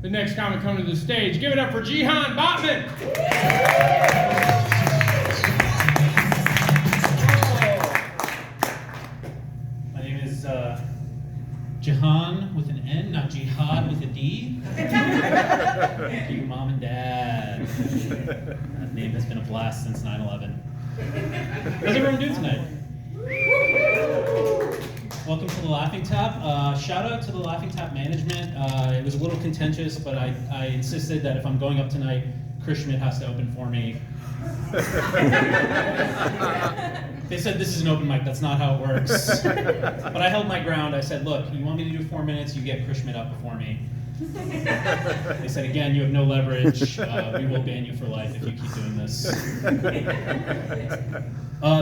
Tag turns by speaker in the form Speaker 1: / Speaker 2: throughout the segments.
Speaker 1: the next comic coming to the stage. Give it up for Jihan Batuman.
Speaker 2: My name is Jihan with an N, not Jihad with a D. Thank you, Mom and Dad. That name has been a blast since 9/11. How's everyone doing tonight? Welcome to the Laughing Tap. Shout out to the Laughing Tap management. It was a little contentious, but I insisted that if I'm going up tonight, Chris Schmidt has to open for me. They said this is an open mic, that's not how it works. But I held my ground. I said, look, you want me to do 4 minutes, you get Chris Schmidt up before me. They said, again, you have no leverage. We will ban you for life if you keep doing this.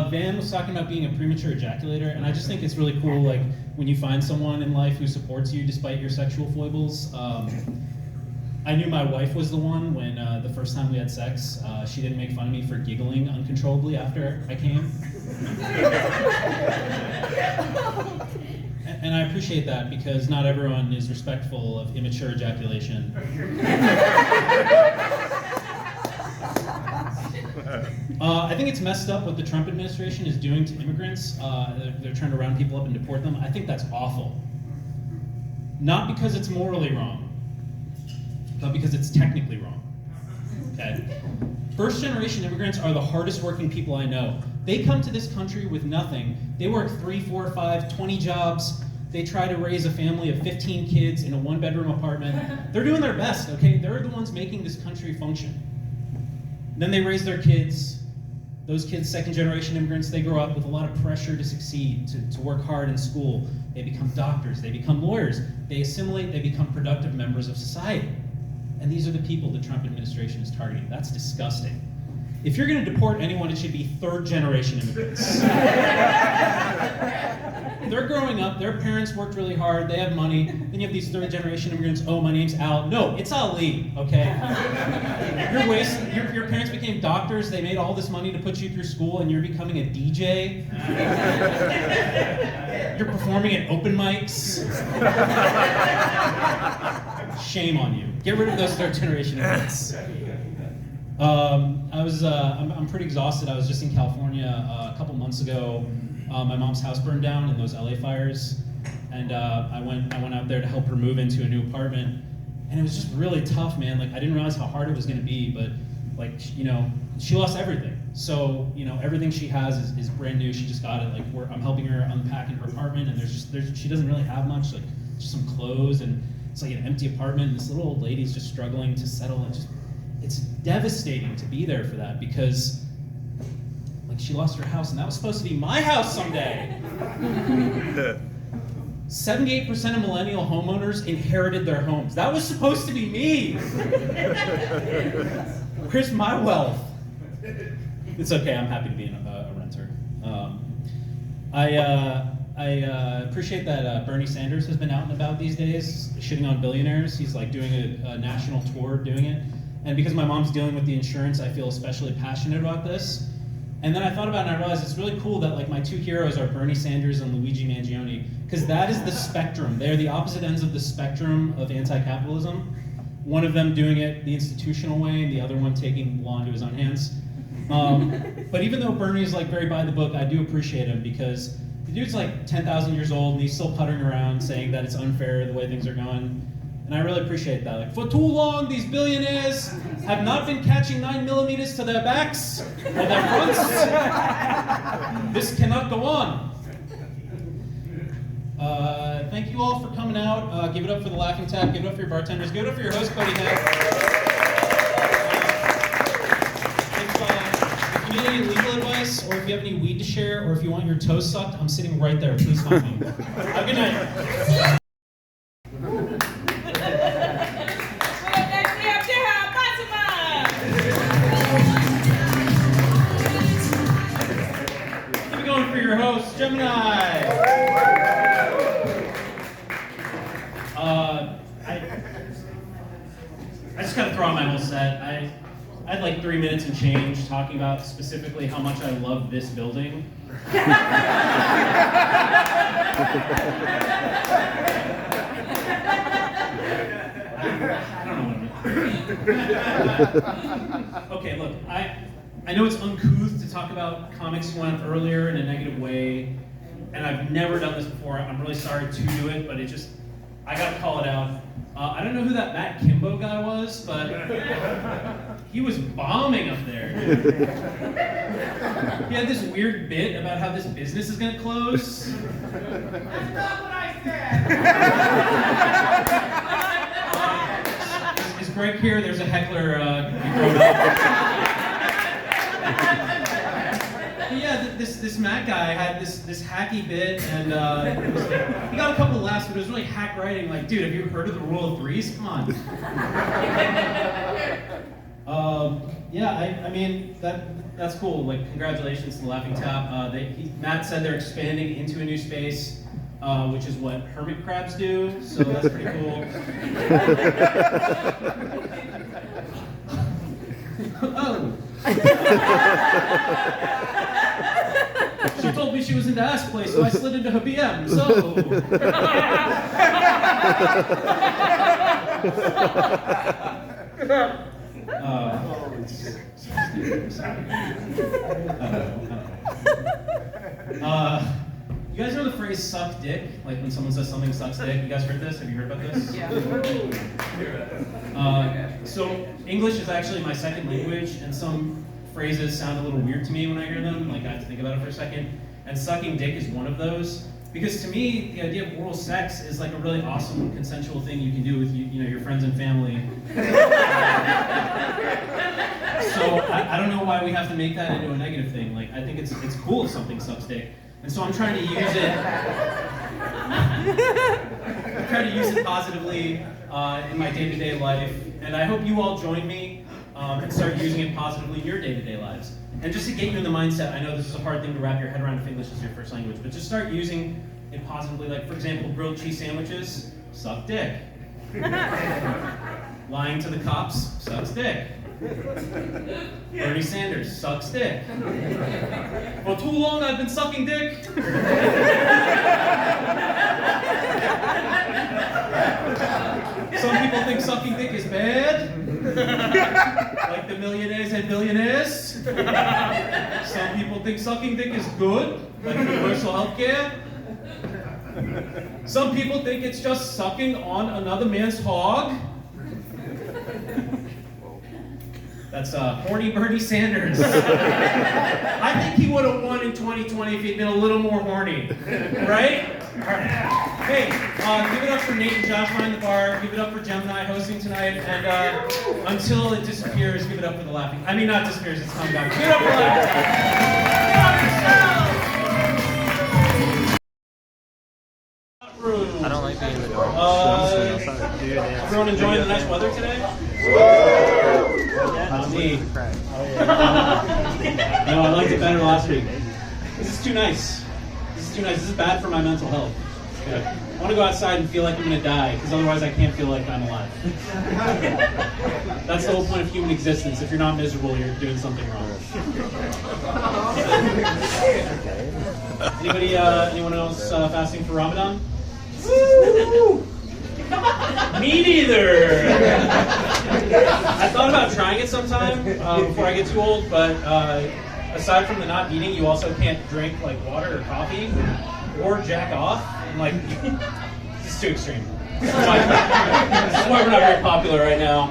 Speaker 2: Van was talking about being a premature ejaculator, and I just think it's really cool, like, when you find someone in life who supports you despite your sexual foibles. I knew my wife was the one when the first time we had sex. She didn't make fun of me for giggling uncontrollably after I came. And I appreciate that because not everyone is respectful of immature ejaculation. I think it's messed up what the Trump administration is doing to immigrants. They're trying to round people up and deport them. I think that's awful. Not because it's morally wrong, but because it's technically wrong. Okay? First generation immigrants are the hardest working people I know. They come to this country with nothing. They work 3, 4, 5, 20 jobs. They try to raise a family of 15 kids in a 1-bedroom apartment. They're doing their best, okay? They're the ones making this country function. Then they raise their kids. Those kids, second generation immigrants, they grow up with a lot of pressure to succeed, to work hard in school. They become doctors, they become lawyers. They assimilate, they become productive members of society. And these are the people the Trump administration is targeting. That's disgusting. If you're going to deport anyone, it should be third generation immigrants. They're growing up, their parents worked really hard, they have money, then you have these third generation immigrants, oh, my name's Al. No, it's Ali, okay? Your parents became doctors, they made all this money to put you through school, and you're becoming a DJ. You're performing at open mics. Shame on you. Get rid of those third generation immigrants. I'm pretty exhausted. I was just in California a couple months ago. My mom's house burned down in those LA fires, and I went out there to help her move into a new apartment, and it was just really tough, man. Like, I didn't realize how hard it was going to be, but like, you know, she lost everything. So, you know, everything she has is brand new. She just got it. Like, I'm helping her unpack in her apartment, and she doesn't really have much, like just some clothes, and it's like an empty apartment. And this little old lady's just struggling to settle, and it's devastating to be there for that because, like, she lost her house, and that was supposed to be my house someday. 78% of millennial homeowners inherited their homes. That was supposed to be me. Where's my wealth? It's okay, I'm happy to be a renter. I appreciate that Bernie Sanders has been out and about these days, shitting on billionaires. He's like doing a national tour doing it. And because my mom's dealing with the insurance, I feel especially passionate about this. And then I thought about it and I realized it's really cool that like my two heroes are Bernie Sanders and Luigi Mangione, because that is the spectrum. They're the opposite ends of the spectrum of anti-capitalism. One of them doing it the institutional way, and the other one taking the law into his own hands. But even though Bernie is like very by the book, I do appreciate him because the dude's like 10,000 years old and he's still puttering around saying that it's unfair the way things are going. And I really appreciate that. Like, for too long, these billionaires have not been catching 9mm to their backs or their fronts. This cannot go on. Thank you all for coming out. Give it up for the Laughing Tap. Give it up for your bartenders. Give it up for your host, Cody Heck. If you need any legal advice, or if you have any weed to share, or if you want your toes sucked, I'm sitting right there. Please find me. Have a good night. Your host, Gemini. I just kind of throw out my whole set. I had like 3 minutes and change talking about specifically how much I love this building. I don't know. Okay, look, I know it's uncouth to talk about comics who went earlier in a negative way, and I've never done this before. I'm really sorry to do it, but I gotta call it out. I don't know who that Matt Kimbo guy was, but he was bombing up there. He had this weird bit about how this business is gonna close.
Speaker 1: That's not what I said.
Speaker 2: Is Greg here? There's a heckler growing up. Yeah, this Matt guy had this hacky bit, and he got a couple of laughs, but it was really hack writing. Like, dude, have you heard of the rule of threes? Come on. Yeah, I mean that's cool. Like, congratulations to the Laughing Tap. Matt said they're expanding into a new space, which is what hermit crabs do. So that's pretty cool. Oh. She told me she was into ass play, so I slid into her BM. So. You guys know the phrase "suck dick"? Like when someone says something sucks dick. You guys heard this? Have you heard about this?
Speaker 3: Yeah.
Speaker 2: So English is actually my second language, and some phrases sound a little weird to me when I hear them. Like, I have to think about it for a second. And sucking dick is one of those. Because to me, the idea of oral sex is like a really awesome consensual thing you can do with your friends and family. So I don't know why we have to make that into a negative thing. Like, I think it's cool if something sucks dick. And so I'm trying to use it. I'm trying to use it positively in my day-to-day life. And I hope you all join me and start using it positively in your day-to-day lives. And just to get you in the mindset, I know this is a hard thing to wrap your head around if English is your first language, but just start using it positively. Like, for example, grilled cheese sandwiches, suck dick. Lying to the cops, sucks dick. Bernie Sanders, sucks dick. For too long I've been sucking dick. Some people think sucking dick is bad. Like the millionaires and billionaires. Some people think sucking dick is good, like universal health care. Some people think it's just sucking on another man's hog. That's horny Bernie Sanders. I think he would have won in 2020 if he'd been a little more horny, right? Hey, give it up for Nate and Josh behind the bar. Give it up for Gemini hosting tonight. And until it disappears, give it up for the Laughing. I mean, not disappears, it's coming back. Give it up for the Laughing.
Speaker 4: I don't like being in the dark.
Speaker 2: Everyone enjoying the nice weather today? Not me. No, I liked it better last week. This is too nice. This is bad for my mental health. I want to go outside and feel like I'm going to die, because otherwise I can't feel like I'm alive. That's the whole point of human existence. If you're not miserable, you're doing something wrong. Anyone else fasting for Ramadan? Woo! Me neither! I thought about trying it sometime before I get too old, but aside from the not eating, you also can't drink like water or coffee or jack off. I'm like, this is too extreme. This is why we're not very popular right now.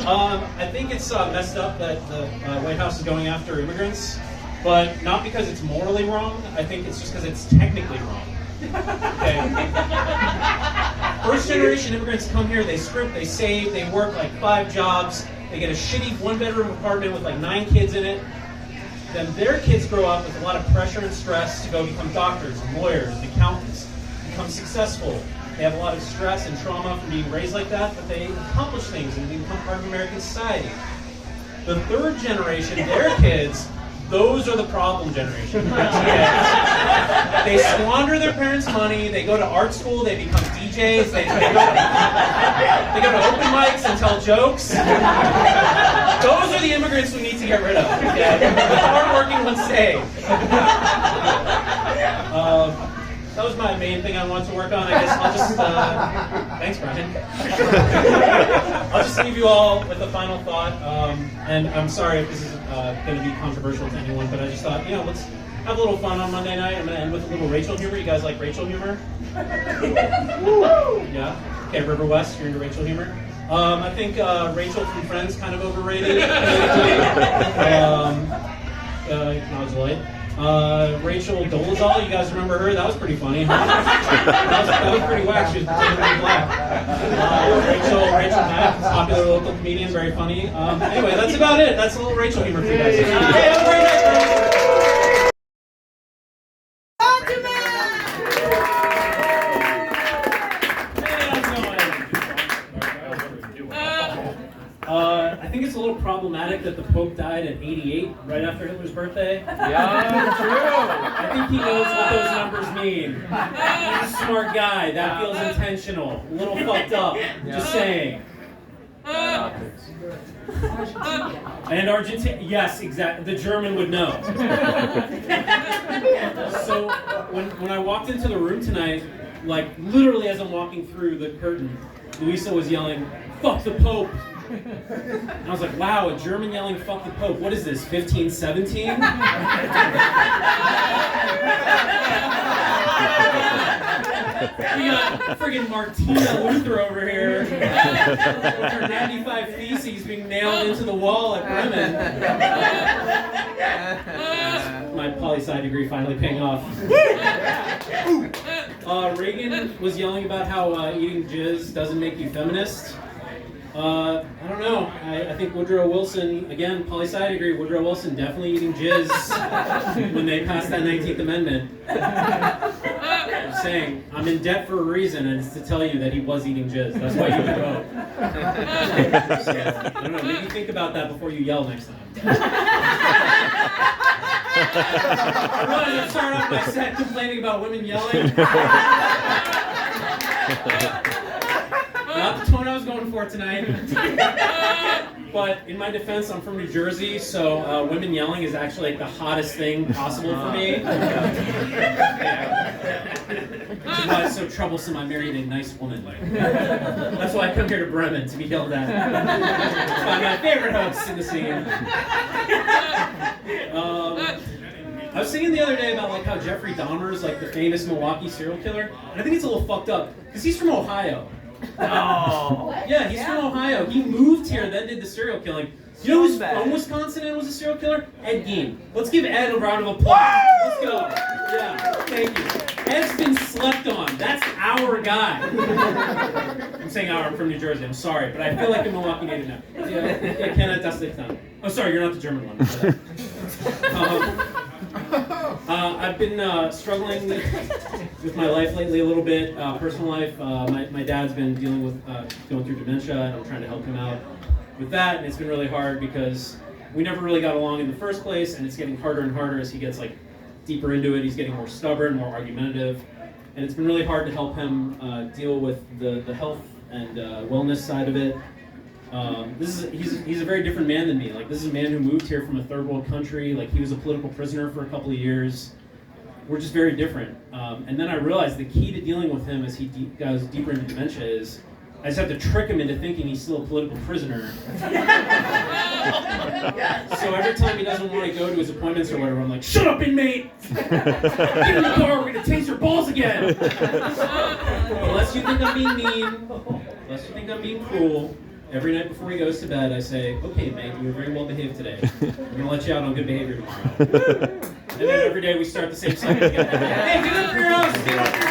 Speaker 2: I think it's messed up that the White House is going after immigrants, but not because it's morally wrong. I think it's just because it's technically wrong. Okay. First generation immigrants come here, they script, they save, they work like 5 jobs, they get a shitty 1-bedroom apartment with like 9 kids in it. Then their kids grow up with a lot of pressure and stress to go become doctors and lawyers and accountants, become successful. They have a lot of stress and trauma from being raised like that, but they accomplish things and they become part of American society. The third generation, their kids, those are the problem generation. They squander their parents' money, they go to art school, they become DJs, they go to open mics and tell jokes. Those are the immigrants we need to get rid of. Okay? The hard-working ones stay. that was my main thing I wanted to work on. I guess I'll just, thanks, Brian. I'll just leave you all with a final thought. And I'm sorry if this is going to be controversial to anyone, but I just thought, let's have a little fun on Monday night. I'm going to end with a little Rachel humor. You guys like Rachel humor? Yeah? Okay, River West, you're into Rachel humor? I think Rachel from Friends kind of overrated. Acknowledge the light. Rachel Dolezal, you guys remember her? That was pretty funny. Huh? that was pretty whack. She was pretending to be black. Rachel Mack, popular local comedian, very funny. Anyway, that's about it. That's a little Rachel humor for you guys. Hey, have a great night, guys. I think it's a little problematic that the Pope died at 88, right after Hitler's birthday.
Speaker 3: Yeah, true.
Speaker 2: I think he knows what those numbers mean. He's a smart guy. That feels intentional. A little fucked up. Just saying. And Argentina. Yes, exactly. The German would know. So when I walked into the room tonight, like literally as I'm walking through the curtain, Luisa was yelling, "Fuck the Pope!" And I was like, wow, a German yelling "fuck the Pope." What is this, 1517? We got friggin' Martina Luther over here with her 95 Theses being nailed into the wall at Bremen. My poli-sci degree finally paying off. Reagan was yelling about how eating jizz doesn't make you feminist. I don't know. I think Woodrow Wilson, again, poli-sci degree, Woodrow Wilson definitely eating jizz when they passed that 19th Amendment. I'm saying, I'm in debt for a reason, and it's to tell you that he was eating jizz. That's why you can vote. So, I don't know, maybe think about that before you yell next time. I realize I started off my set complaining about women yelling. Not the tone I was going for tonight. But in my defense, I'm from New Jersey, so women yelling is actually like the hottest thing possible for me. Which is why it's so troublesome I married a nice woman. That's why I come here to Bremen, to be yelled at. By my favorite hosts in the scene. I was thinking the other day about like how Jeffrey Dahmer is like the famous Milwaukee serial killer, and I think it's a little fucked up because he's from Ohio. Oh. Yeah, he's from Ohio. He moved here, then did the serial killing. You know who's from Wisconsin and was a serial killer? Ed Gein. Let's give Ed a round of applause. Let's go. Yeah, thank you. Ed's been slept on. That's our guy. I'm saying our, I'm from New Jersey. I'm sorry, but I feel like a Milwaukee native now. Yeah, Canada, das liegt an. Oh, sorry, you're not the German one. I've been struggling with my life lately a little bit, personal life. My dad's been dealing with going through dementia, and I'm trying to help him out with that. And it's been really hard because we never really got along in the first place, and it's getting harder and harder as he gets like deeper into it. He's getting more stubborn, more argumentative, and it's been really hard to help him deal with the health and wellness side of it. He's a very different man than me. Like, this is a man who moved here from a third world country. Like, he was a political prisoner for a couple of years. We're just very different. And then I realized the key to dealing with him as he goes deeper into dementia is I just have to trick him into thinking he's still a political prisoner. So every time he doesn't want to go to his appointments or whatever, I'm like, "Shut up, inmate! Get in the car, we're gonna taste your balls again!" Unless you think I'm being mean, unless you think I'm being cruel, every night before he goes to bed, I say, "Okay, mate, you were very well behaved today. I'm gonna let you out on good behavior tomorrow." And then every day we start the same cycle again. Hey, give it up for your host! Give it up for your